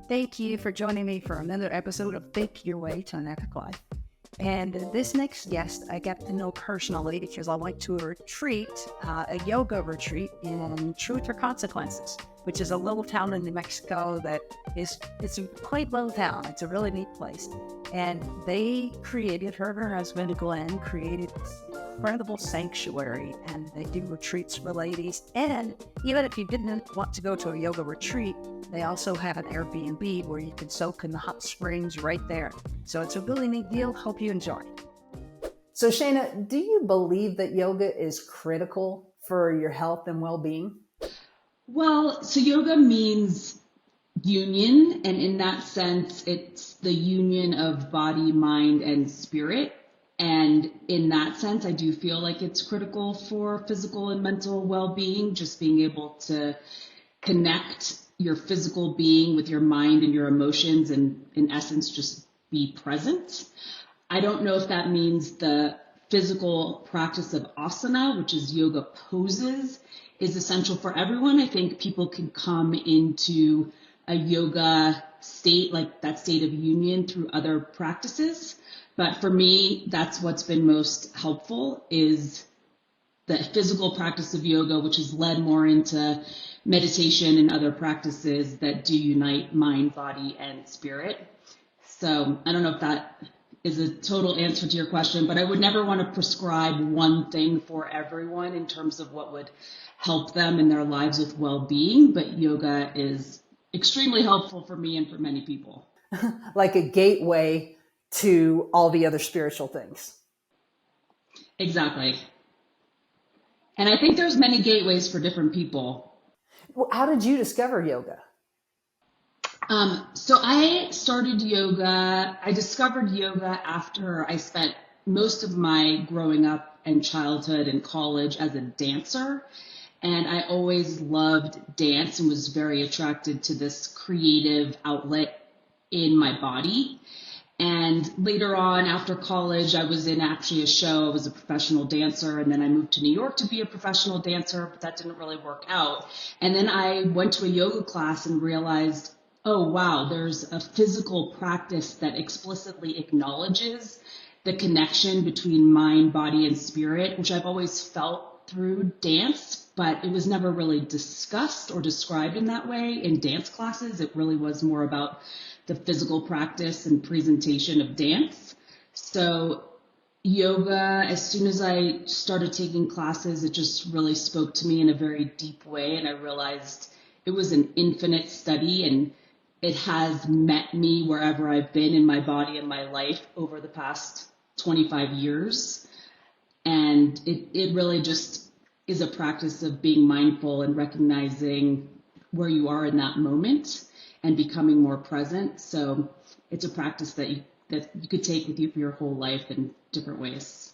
Thank you for joining me for another episode of Think Your Way to an Epic Life. And this next guest I got to know personally because I went to a yoga retreat in Truth or Consequences, which is a little town in New Mexico it's a quite little town. It's a really neat place. And they created, her and her husband, Glenn, created this incredible sanctuary, and they do retreats for ladies. And even if you didn't want to go to a yoga retreat, they also have an Airbnb where you can soak in the hot springs right there. So it's a really neat deal. Hope you enjoy. So Shayna, do you believe that yoga is critical for your health and well-being? Well, so yoga means union, and in that sense, it's the union of body, mind, and spirit. And in that sense, I do feel like it's critical for physical and mental well-being, just being able to connect your physical being with your mind and your emotions, and in essence, just be present. I don't know if that means the physical practice of asana, which is yoga poses, is essential for everyone. I think people can come into a yoga state, like that state of union, through other practices. But for me, that's what's been most helpful, is the physical practice of yoga, which is led more into meditation and other practices that do unite mind, body, and spirit. So I don't know if that is a total answer to your question, but I would never want to prescribe one thing for everyone in terms of what would help them in their lives with well-being. But yoga is extremely helpful for me and for many people. Like a gateway to all the other spiritual things. Exactly. And I think there's many gateways for different people. Well, how did you discover yoga? So I started yoga. I discovered yoga after I spent most of my growing up and childhood and college as a dancer. And I always loved dance and was very attracted to this creative outlet in my body. And later on, after college, I was in actually a show. I was a professional dancer, and then I moved to New York to be a professional dancer, but that didn't really work out. And then I went to a yoga class and realized, oh, wow, there's a physical practice that explicitly acknowledges the connection between mind, body, and spirit, which I've always felt through dance, but it was never really discussed or described in that way in dance classes. It really was more about the physical practice and presentation of dance. So yoga, as soon as I started taking classes, it just really spoke to me in a very deep way. And I realized it was an infinite study, and it has met me wherever I've been in my body and my life over the past 25 years. And it really just is a practice of being mindful and recognizing where you are in that moment and becoming more present. So it's a practice that you could take with you for your whole life in different ways.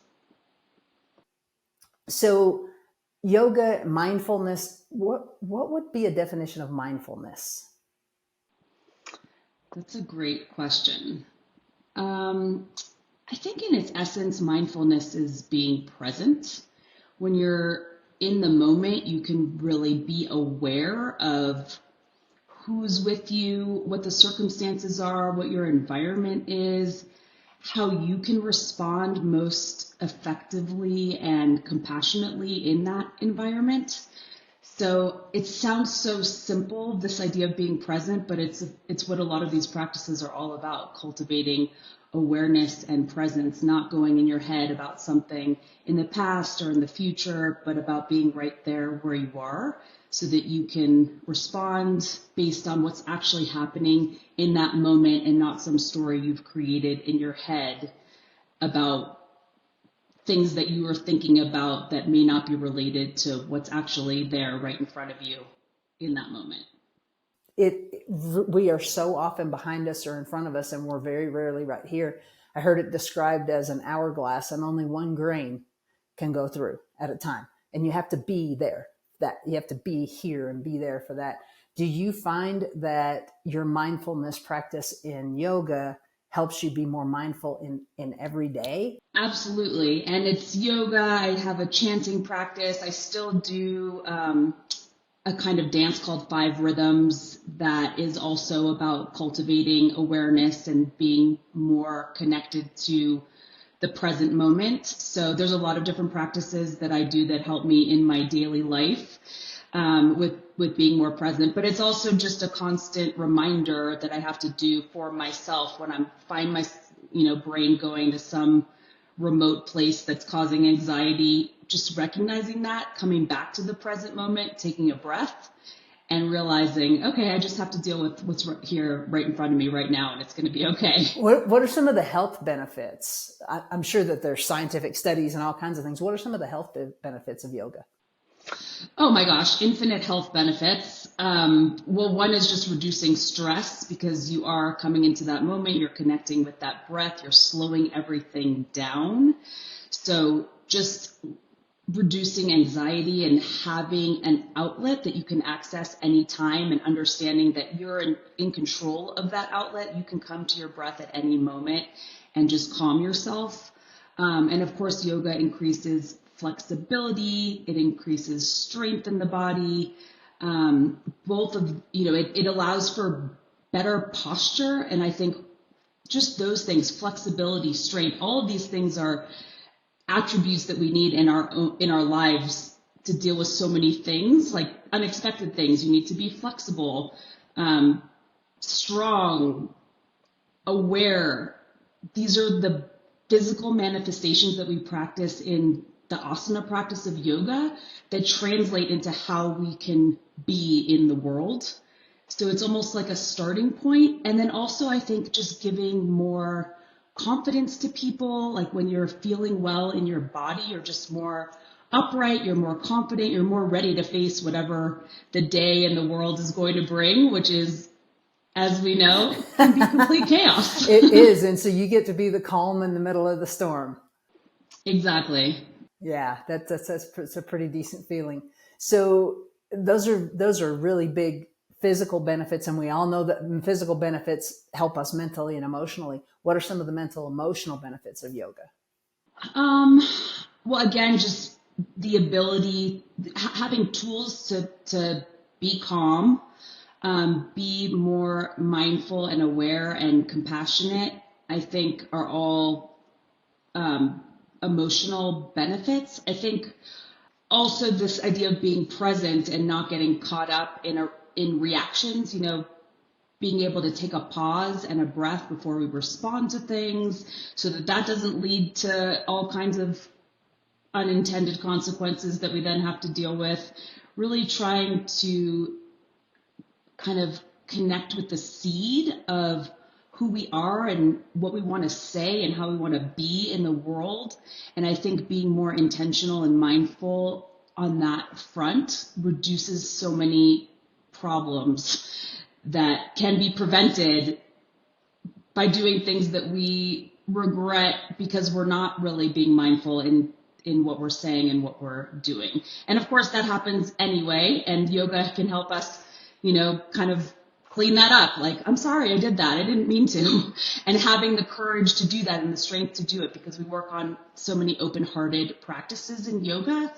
So yoga, mindfulness, what would be a definition of mindfulness? That's a great question. I think in its essence, mindfulness is being present. When you're in the moment, you can really be aware of who's with you, what the circumstances are, what your environment is, how you can respond most effectively and compassionately in that environment. So it sounds so simple, this idea of being present, but it's what a lot of these practices are all about, cultivating awareness and presence, not going in your head about something in the past or in the future, but about being right there where you are so that you can respond based on what's actually happening in that moment and not some story you've created in your head about things that you are thinking about that may not be related to what's actually there right in front of you in that moment. We are so often behind us or in front of us, and we're very rarely right here. I heard it described as an hourglass, and only one grain can go through at a time. And you have to be there. That you have to be here and be there for that. Do you find that your mindfulness practice in yoga helps you be more mindful in every day? Absolutely. And it's yoga. I have a chanting practice. I still do a kind of dance called Five Rhythms that is also about cultivating awareness and being more connected to the present moment. So there's a lot of different practices that I do that help me in my daily life with being more present. But it's also just a constant reminder that I have to do for myself when I find my brain going to some remote place that's causing anxiety. Just recognizing that, coming back to the present moment, taking a breath, and realizing, okay, I just have to deal with what's here right in front of me right now, and it's going to be okay. What are some of the health benefits? I'm sure that there's scientific studies and all kinds of things. What are some of the health benefits of yoga? Oh my gosh, infinite health benefits. Well, one is just reducing stress because you are coming into that moment, you're connecting with that breath, you're slowing everything down. So just reducing anxiety and having an outlet that you can access anytime and understanding that you're in control of that outlet. You can come to your breath at any moment and just calm yourself. And of course, yoga increases flexibility. It increases strength in the body. It allows for better posture. And I think just those things, flexibility, strength, all of these things are attributes that we need in our lives to deal with so many things, like unexpected things. You need to be flexible, strong, aware. These are the physical manifestations that we practice in the asana practice of yoga that translate into how we can be in the world. So it's almost like a starting point. And then also, I think just giving more confidence to people, like when you're feeling well in your body, you're just more upright, you're more confident, you're more ready to face whatever the day and the world is going to bring, which is, as we know, can be complete chaos. It is. And so you get to be the calm in the middle of the storm. Exactly. Yeah, that's a pretty decent feeling. So those are really big physical benefits, and we all know that physical benefits help us mentally and emotionally. What are some of the mental emotional benefits of yoga? Well, again, just the ability, having tools to be calm, be more mindful and aware and compassionate, I think are all emotional benefits. I think also this idea of being present and not getting caught up in reactions, being able to take a pause and a breath before we respond to things so that doesn't lead to all kinds of unintended consequences that we then have to deal with. Really trying to kind of connect with the seed of who we are and what we want to say and how we want to be in the world. And I think being more intentional and mindful on that front reduces so many problems that can be prevented by doing things that we regret because we're not really being mindful in what we're saying and what we're doing. And of course that happens anyway, and yoga can help us, kind of clean that up. Like, I'm sorry, I did that. I didn't mean to. And having the courage to do that and the strength to do it, because we work on so many open-hearted practices in yoga.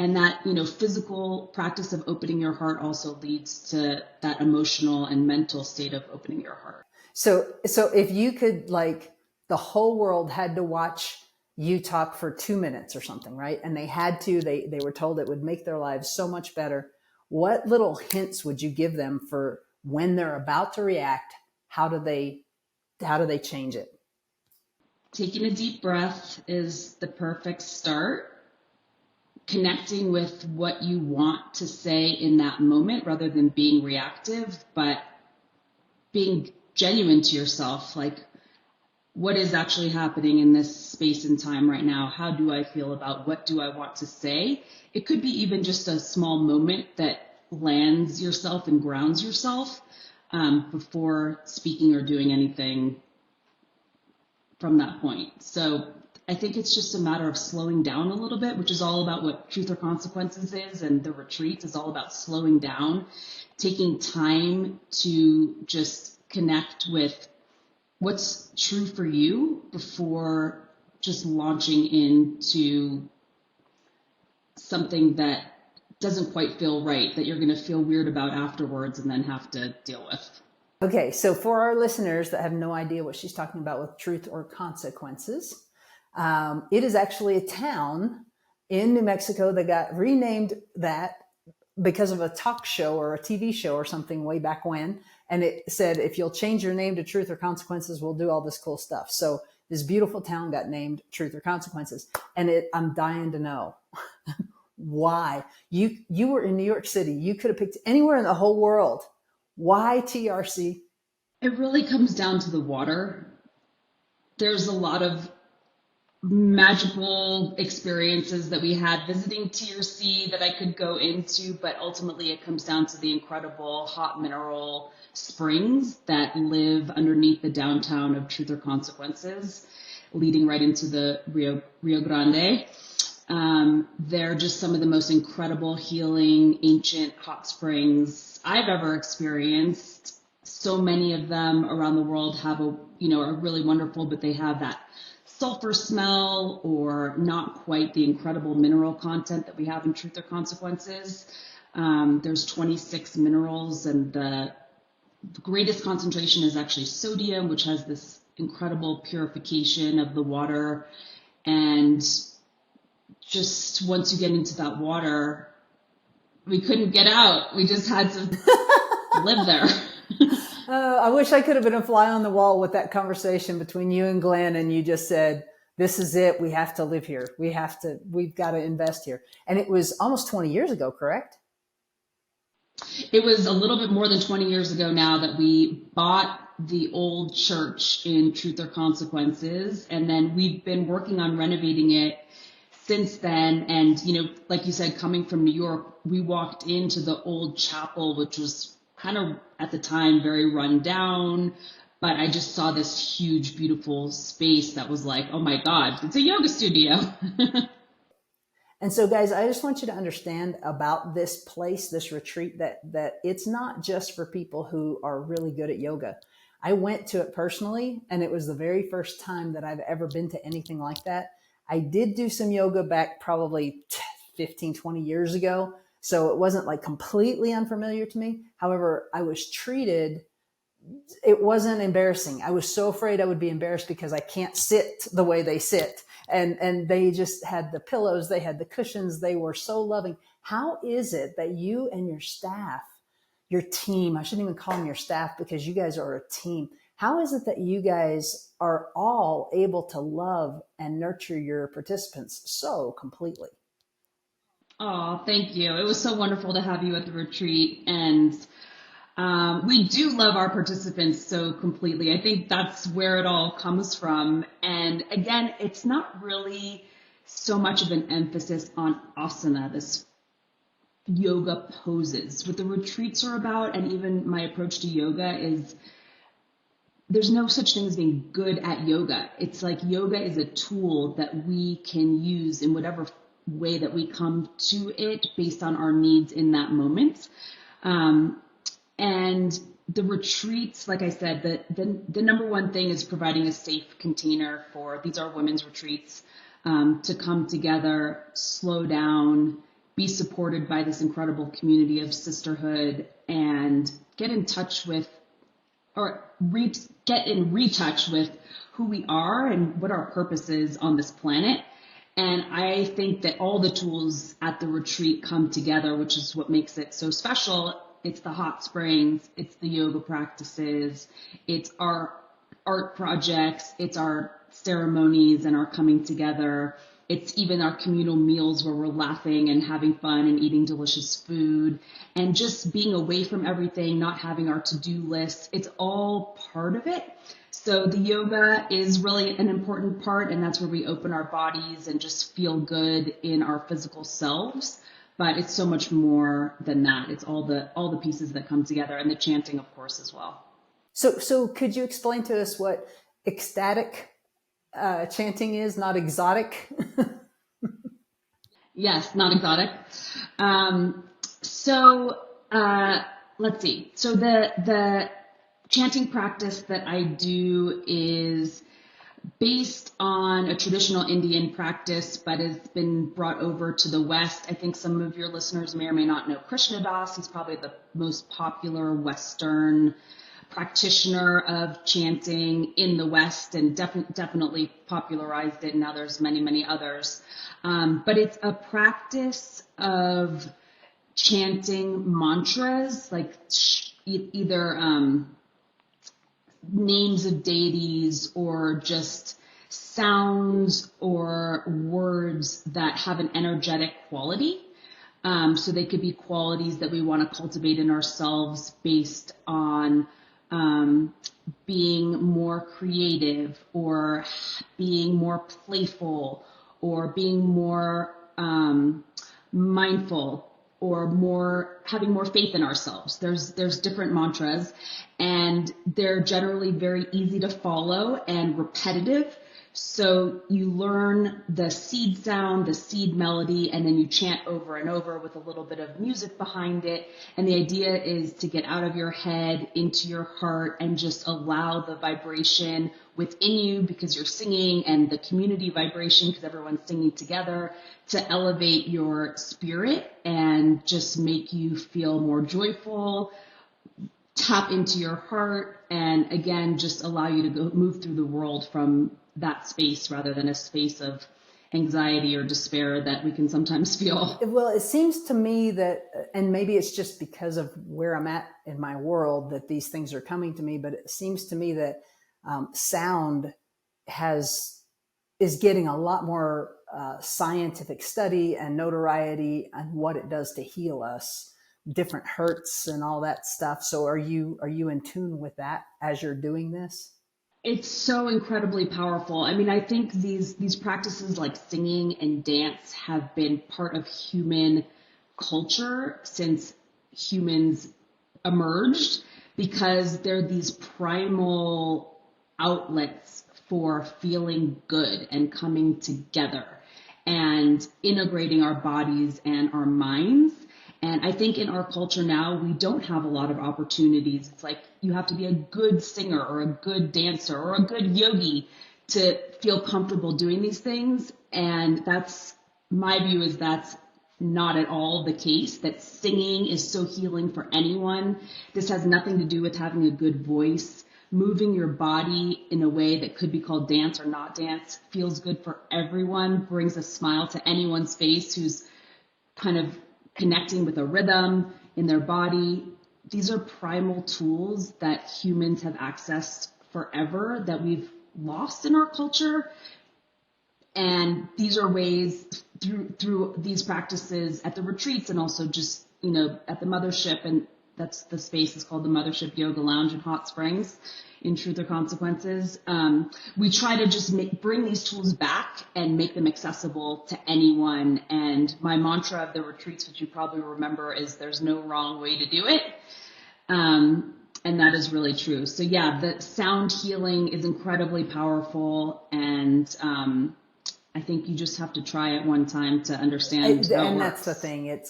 And that, physical practice of opening your heart also leads to that emotional and mental state of opening your heart. So if you could, like, the whole world had to watch you talk for 2 minutes or something, right? And they were told it would make their lives so much better. What little hints would you give them for when they're about to react? How do they change it? Taking a deep breath is the perfect start. Connecting with what you want to say in that moment rather than being reactive, but being genuine to yourself. Like, what is actually happening in this space and time right now? How do I feel about what do I want to say? It could be even just a small moment that lands yourself and grounds yourself before speaking or doing anything from that point. So I think it's just a matter of slowing down a little bit, which is all about what Truth or Consequences is, and the retreat is all about slowing down, taking time to just connect with what's true for you before just launching into something that doesn't quite feel right, that you're going to feel weird about afterwards and then have to deal with. Okay, so for our listeners that have no idea what she's talking about with truth or consequences, it is actually a town in New Mexico that got renamed that because of a talk show or a TV show or something way back when. And it said, if you'll change your name to Truth or Consequences, we'll do all this cool stuff. So this beautiful town got named Truth or Consequences. And I'm dying to know why. You were in New York City. You could have picked anywhere in the whole world. Why TRC? It really comes down to the water. There's a lot of magical experiences that we had visiting TRC that I could go into, but ultimately it comes down to the incredible hot mineral springs that live underneath the downtown of Truth or Consequences, leading right into the Rio Grande. They're just some of the most incredible, healing, ancient hot springs I've ever experienced. So many of them around the world have are really wonderful, but they have that sulfur smell or not quite the incredible mineral content that we have in Truth or Consequences. There's 26 minerals, and the greatest concentration is actually sodium, which has this incredible purification of the water. And just once you get into that water, we couldn't get out. We just had to live there. I wish I could have been a fly on the wall with that conversation between you and Glenn, and you just said, this is it. We have to live here. We've got to invest here. And it was almost 20 years ago, correct? It was a little bit more than 20 years ago now that we bought the old church in Truth or Consequences. And then we've been working on renovating it since then. And, like you said, coming from New York, we walked into the old chapel, which was kind of at the time very run down, but I just saw this huge, beautiful space that was like, oh my God, it's a yoga studio. And so guys, I just want you to understand about this place, this retreat, that it's not just for people who are really good at yoga. I went to it personally, and it was the very first time that I've ever been to anything like that. I did do some yoga back probably 15, 20 years ago. So it wasn't like completely unfamiliar to me. However, I was treated, it wasn't embarrassing. I was so afraid I would be embarrassed because I can't sit the way they sit. And they just had the pillows, they had the cushions, they were so loving. How is it that you and your staff, your team, I shouldn't even call them your staff because you guys are a team. How is it that you guys are all able to love and nurture your participants so completely? Oh, thank you. It was so wonderful to have you at the retreat. And we do love our participants so completely. I think that's where it all comes from. And again, it's not really so much of an emphasis on asana, this yoga poses. What the retreats are about, and even my approach to yoga, is there's no such thing as being good at yoga. It's like yoga is a tool that we can use in whatever way that we come to it based on our needs in that moment. And the retreats, like I said, the number one thing is providing a safe container for, these are women's retreats, to come together, slow down, be supported by this incredible community of sisterhood, and get in touch with, or get in retouch with who we are and what our purpose is on this planet. And I think that all the tools at the retreat come together, which is what makes it so special. It's the hot springs, it's the yoga practices, it's our art projects, it's our ceremonies and our coming together. It's even our communal meals where we're laughing and having fun and eating delicious food and just being away from everything, not having our to-do list. It's all part of it. So the yoga is really an important part, and that's where we open our bodies and just feel good in our physical selves. But it's so much more than that. It's all the pieces that come together, and the chanting, of course, as well. So could you explain to us what ecstatic chanting is, not exotic? Yes, not exotic. Let's see. So the chanting practice that I do is based on a traditional Indian practice, but has been brought over to the West. I think some of your listeners may or may not know Krishna Das. He's probably the most popular Western practitioner of chanting in the West, and definitely popularized it. And now there's many, many others. But it's a practice of chanting mantras, like either names of deities or just sounds or words that have an energetic quality. So they could be qualities that we want to cultivate in ourselves based on being more creative or being more playful or being more mindful or having more faith in ourselves. There's different mantras, and they're generally very easy to follow and repetitive. So you learn the seed sound, the seed melody, and then you chant over and over with a little bit of music behind it. And the idea is to get out of your head into your heart and just allow the vibration within you, because you're singing, and the community vibration, because everyone's singing together, to elevate your spirit and just make you feel more joyful, tap into your heart, and again, just allow you to go move through the world from that space rather than a space of anxiety or despair that we can sometimes feel. Well, it seems to me that, and maybe it's just because of where I'm at in my world that these things are coming to me, but it seems to me that sound is getting a lot more scientific study and notoriety on what it does to heal us, different hurts and all that stuff. So are you in tune with that as you're doing this? It's so incredibly powerful. I mean, I think these practices like singing and dance have been part of human culture since humans emerged, because they're these primal outlets for feeling good and coming together and integrating our bodies and our minds. And I think in our culture now, we don't have a lot of opportunities. It's like you have to be a good singer or a good dancer or a good yogi to feel comfortable doing these things. And that's my view, is that's not at all the case, that singing is so healing for anyone. This has nothing to do with having a good voice. Moving your body in a way that could be called dance or not dance feels good for everyone, brings a smile to anyone's face who's kind of connecting with a rhythm in their body. These are primal tools that humans have accessed forever that we've lost in our culture. And these are ways through these practices at the retreats, and also just, at the Mothership, and that's the space is called the Mothership Yoga Lounge in Hot Springs in Truth or Consequences. We try to just bring these tools back and make them accessible to anyone. And my mantra of the retreats, which you probably remember, is there's no wrong way to do it. And that is really true. So yeah, the sound healing is incredibly powerful. And I think you just have to try it one time to understand how it works. And that's the thing.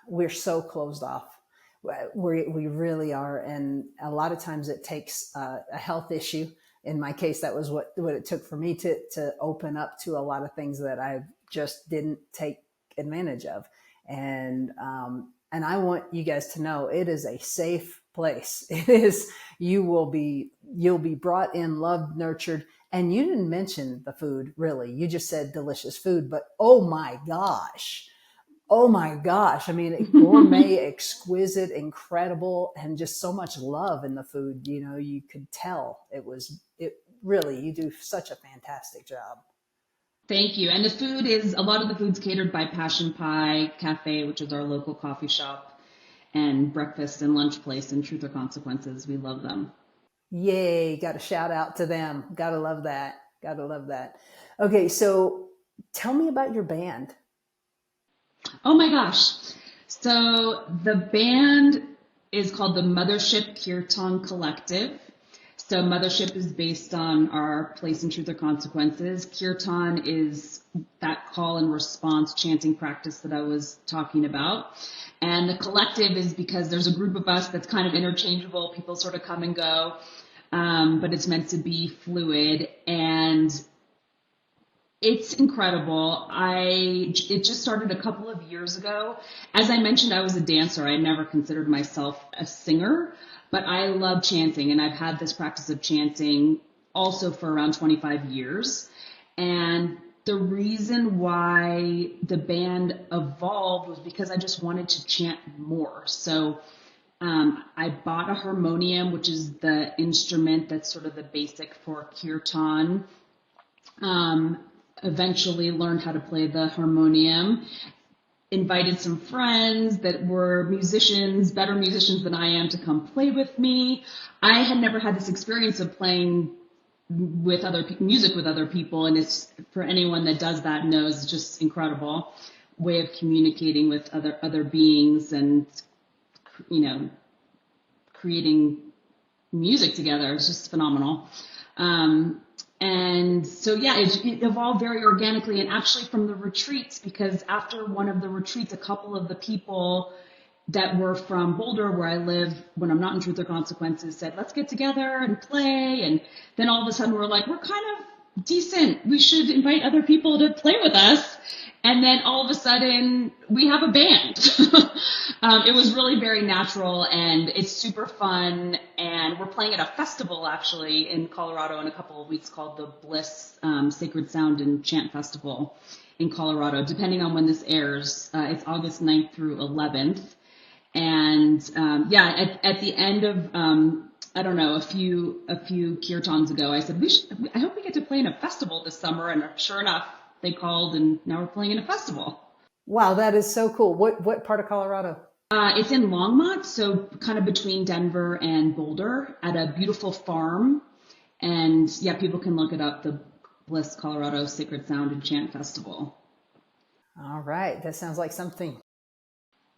We're so closed off. We really are. And a lot of times it takes a health issue. In my case, that was what it took for me to open up to a lot of things that I just didn't take advantage of. And I want you guys to know it is a safe place. It is, you'll be brought in, loved, nurtured. And you didn't mention the food, really. You just said delicious food, but oh my gosh. I mean, gourmet, exquisite, incredible, and just so much love in the food. You could tell it really, you do such a fantastic job. Thank you. And a lot of the food's catered by Passion Pie Cafe, which is our local coffee shop, and breakfast and lunch place in Truth or Consequences. We love them. Yay. Got to shout out to them. Got to love that. Okay. So tell me about your band. Oh my gosh. So the band is called the Mothership Kirtan Collective. So Mothership is based on our place in Truth or Consequences. Kirtan is that call and response chanting practice that I was talking about. And the collective is because there's a group of us that's kind of interchangeable. People sort of come and go. but it's meant to be fluid, and it's incredible. It just started a couple of years ago. As I mentioned, I was a dancer. I never considered myself a singer, but I love chanting, and I've had this practice of chanting also for around 25 years. And the reason why the band evolved was because I just wanted to chant more. So I bought a harmonium, which is the instrument that's sort of the basic for kirtan. Eventually learned how to play the harmonium, invited some friends that were musicians, better musicians than I am, to come play with me. I had never had this experience of playing with music with other people, and it's, for anyone that does that knows, just incredible way of communicating with other beings, and creating music together. It's just phenomenal. And so, yeah, it evolved very organically, and actually from the retreats, because after one of the retreats, a couple of the people that were from Boulder, where I live when I'm not in Truth or Consequences, said, let's get together and play. And then all of a sudden we're like, we're kind of decent. We should invite other people to play with us. And then all of a sudden we have a band. It was really very natural, and it's super fun. And we're playing at a festival actually in Colorado in a couple of weeks called the Bliss Sacred Sound and Chant Festival in Colorado, depending on when this airs. It's August 9th through 11th. And at the end of I don't know, a few kirtans ago, I said, I hope we get to play in a festival this summer. And sure enough, they called, and now we're playing in a festival. Wow, that is so cool. What part of Colorado? It's in Longmont, so kind of between Denver and Boulder, at a beautiful farm. And yeah, people can look it up, the Bliss Colorado Sacred Sound and Chant Festival. All right, that sounds like something.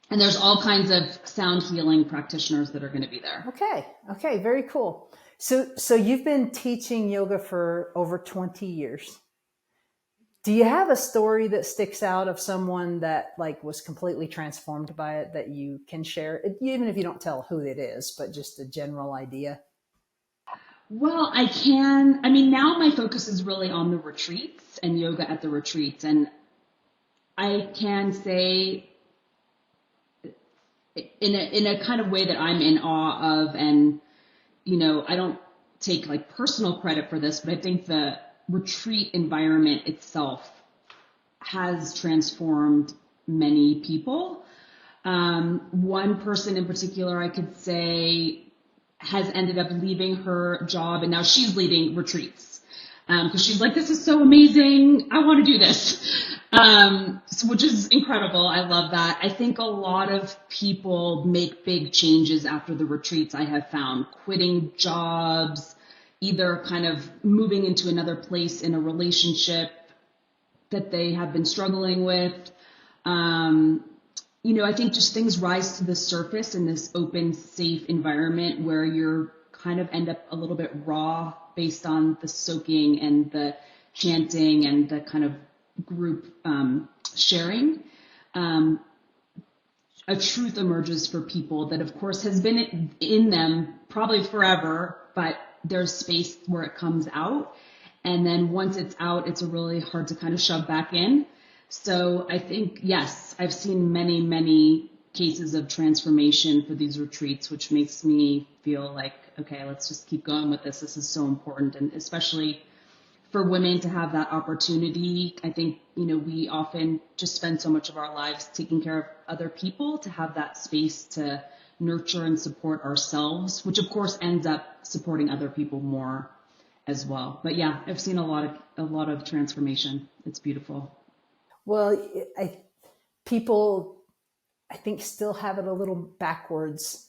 And there's all kinds of sound healing practitioners that are going to be there. Okay, very cool. So you've been teaching yoga for over 20 years. Do you have a story that sticks out of someone that was completely transformed by it that you can share, even if you don't tell who it is, but just a general idea? Well, I can. I mean, now my focus is really on the retreats and yoga at the retreats. And I can say, in a kind of way that I'm in awe of, and, I don't take personal credit for this, but I think the retreat environment itself has transformed many people. One person in particular, I could say, has ended up leaving her job, and now she's leading retreats. Because she's like, this is so amazing. I want to do this. Which is incredible. I love that. I think a lot of people make big changes after the retreats, I have found, quitting jobs, either kind of moving into another place in a relationship that they have been struggling with. I think just things rise to the surface in this open, safe environment where you're kind of end up a little bit raw based on the soaking and the chanting and the kind of group sharing. A truth emerges for people that, of course, has been in them probably forever, but there's space where it comes out. And then once it's out, it's really hard to kind of shove back in. So I think, yes, I've seen many, many cases of transformation for these retreats, which makes me feel like, okay, let's just keep going with this. This is so important. And especially for women to have that opportunity. I think, we often just spend so much of our lives taking care of other people, to have that space to nurture and support ourselves, which of course ends up supporting other people more as well. But yeah, I've seen a lot of transformation. It's beautiful. Well, people, I think, still have it a little backwards.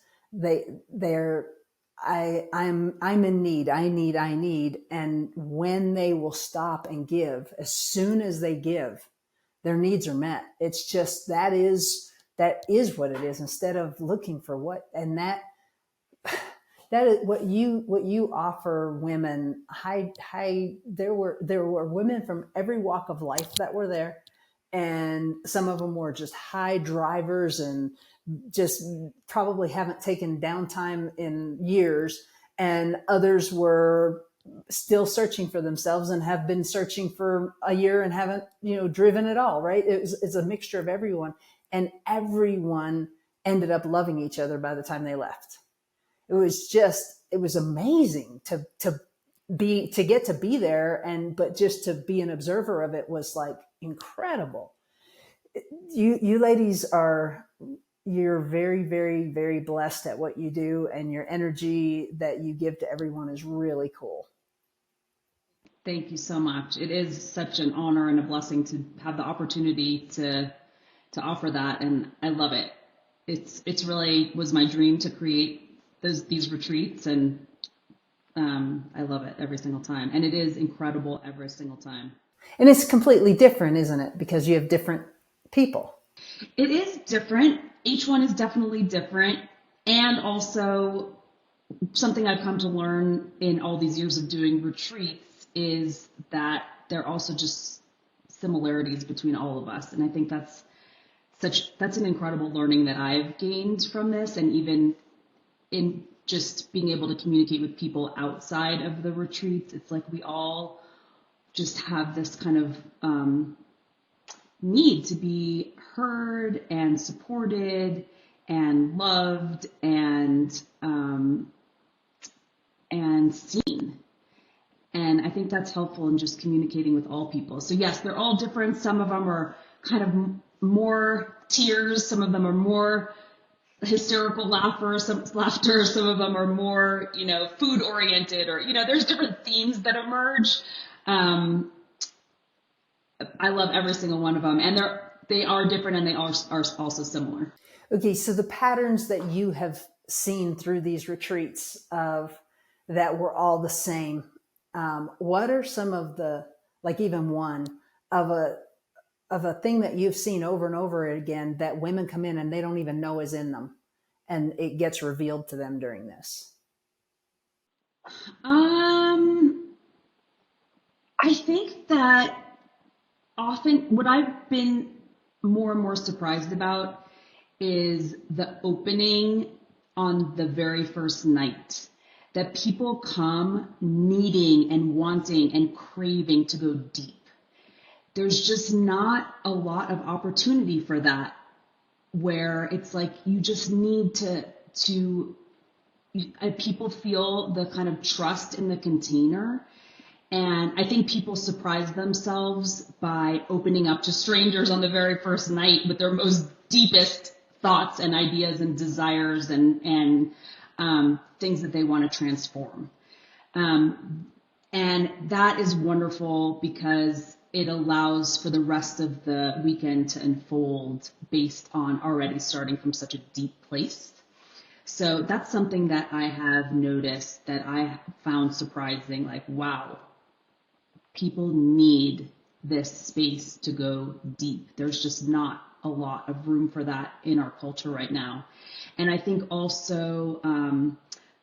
I'm in need. I need. And when they will stop and give, as soon as they give, their needs are met. It's just, that is what it is, instead of looking for what, and that is what you offer women. There were women from every walk of life that were there. And some of them were just high drivers and just probably haven't taken downtime in years. and others were still searching for themselves and have been searching for a year and haven't, driven at all. Right. It's a mixture of everyone, and everyone ended up loving each other by the time they left. It was amazing to get to be there, but just to be an observer of it was like incredible. You ladies you're very, very, very blessed at what you do, and your energy that you give to everyone is really cool. Thank you so much. It is such an honor and a blessing to have the opportunity to offer that, and I love it. It's really was my dream to create these retreats, and I love it every single time, and it is incredible every single time. And it's completely different, isn't it? Because you have different people. It is different. Each one is definitely different, and also something I've come to learn in all these years of doing retreats is that there are also just similarities between all of us, and I think that's an incredible learning that I've gained from this, and even in just being able to communicate with people outside of the retreats. It's like we all just have this kind of need to be heard and supported and loved and seen. And I think that's helpful in just communicating with all people. So yes, they're all different. Some of them are kind of more tears. Some of them are more hysterical laughter. Some of them are more, food oriented, or, there's different themes that emerge. I love every single one of them, and they are different, and they are also similar. Okay. So the patterns that you have seen through these retreats that were all the same, what are some of the, like even one of a thing that you've seen over and over again that women come in and they don't even know is in them, and it gets revealed to them during this? I think that often what I've been more and more surprised about is the opening on the very first night, that people come needing and wanting and craving to go deep. There's just not a lot of opportunity for that, where it's like you just need to people feel the kind of trust in the container. And I think people surprise themselves by opening up to strangers on the very first night with their most deepest thoughts and ideas and desires and things that they want to transform. And that is wonderful because it allows for the rest of the weekend to unfold based on already starting from such a deep place. So that's something that I have noticed that I found surprising, like, wow, people need this space to go deep. There's just not a lot of room for that in our culture right now. And I think also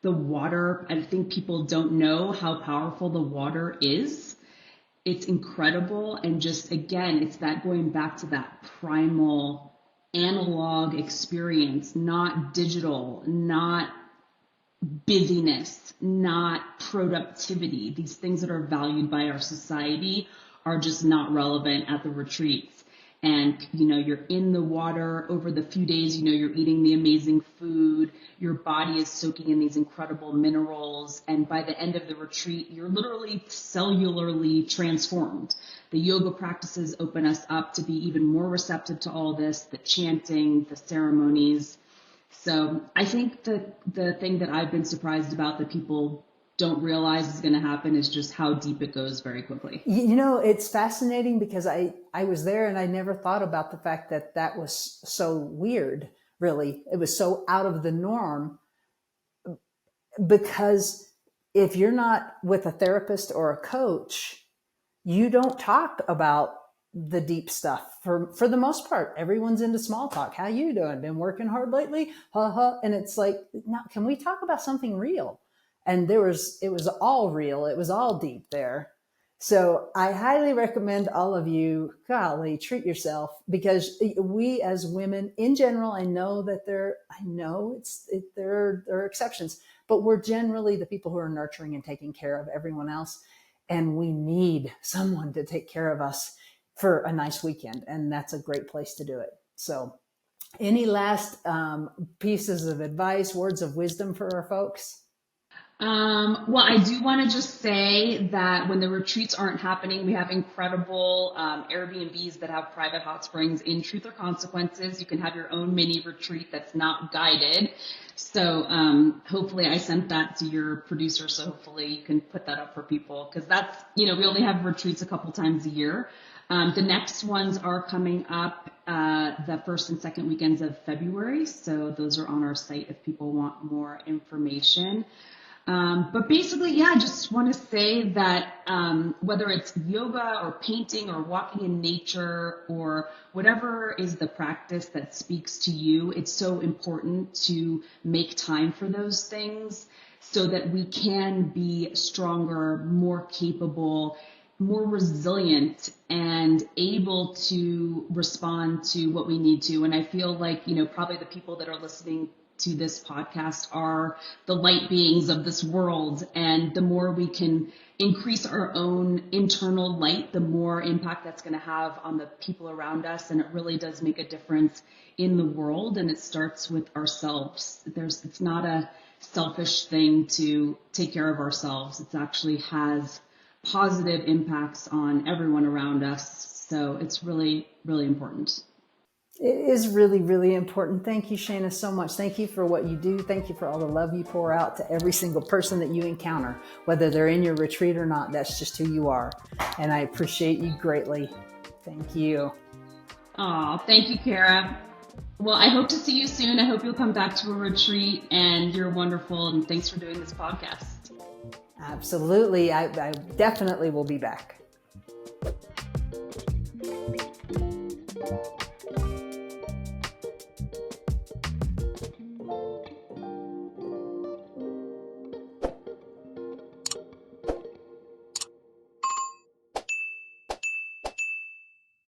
the water, I think people don't know how powerful the water is. It's incredible. And just, again, it's that going back to that primal analog experience, not digital, not busyness, not productivity. These things that are valued by our society are just not relevant at the retreats. And, you're in the water over the few days, you're eating the amazing food, your body is soaking in these incredible minerals. And by the end of the retreat, you're literally cellularly transformed. The yoga practices open us up to be even more receptive to all this, the chanting, the ceremonies. So I think the thing that I've been surprised about that people don't realize is going to happen is just how deep it goes very quickly. It's fascinating because I was there and I never thought about the fact that was so weird, really. It was so out of the norm, because if you're not with a therapist or a coach, you don't talk about the deep stuff. For the most part, everyone's into small talk. How you doing? Been working hard lately? And it's like, now, can we talk about something real? And it was all real. It was all deep there. So I highly recommend all of you, golly, treat yourself, because we as women in general, I know there are exceptions, but we're generally the people who are nurturing and taking care of everyone else. And we need someone to take care of us for a nice weekend. And that's a great place to do it. So any last pieces of advice, words of wisdom for our folks? Well, I do want to just say that when the retreats aren't happening, we have incredible Airbnbs that have private hot springs in Truth or Consequences. You can have your own mini retreat that's not guided. So hopefully I sent that to your producer, so hopefully you can put that up for people, because that's, we only have retreats a couple times a year. The next ones are coming up the first and second weekends of February. So those are on our site if people want more information. But basically, yeah, I just want to say that whether it's yoga or painting or walking in nature or whatever is the practice that speaks to you, it's so important to make time for those things so that we can be stronger, more capable, more resilient, and able to respond to what we need to. And I feel like, probably the people that are listening to this podcast are the light beings of this world. And the more we can increase our own internal light, the more impact that's going to have on the people around us. And it really does make a difference in the world. And it starts with ourselves. It's not a selfish thing to take care of ourselves. It actually has positive impacts on everyone around us. So it's really, really important. It is really, really important. Thank you, Shayna, so much. Thank you for what you do. Thank you for all the love you pour out to every single person that you encounter, whether they're in your retreat or not. That's just who you are. And I appreciate you greatly. Thank you. Oh, thank you, Kara. Well, I hope to see you soon. I hope you'll come back to a retreat, and you're wonderful. And thanks for doing this podcast. Absolutely. I definitely will be back.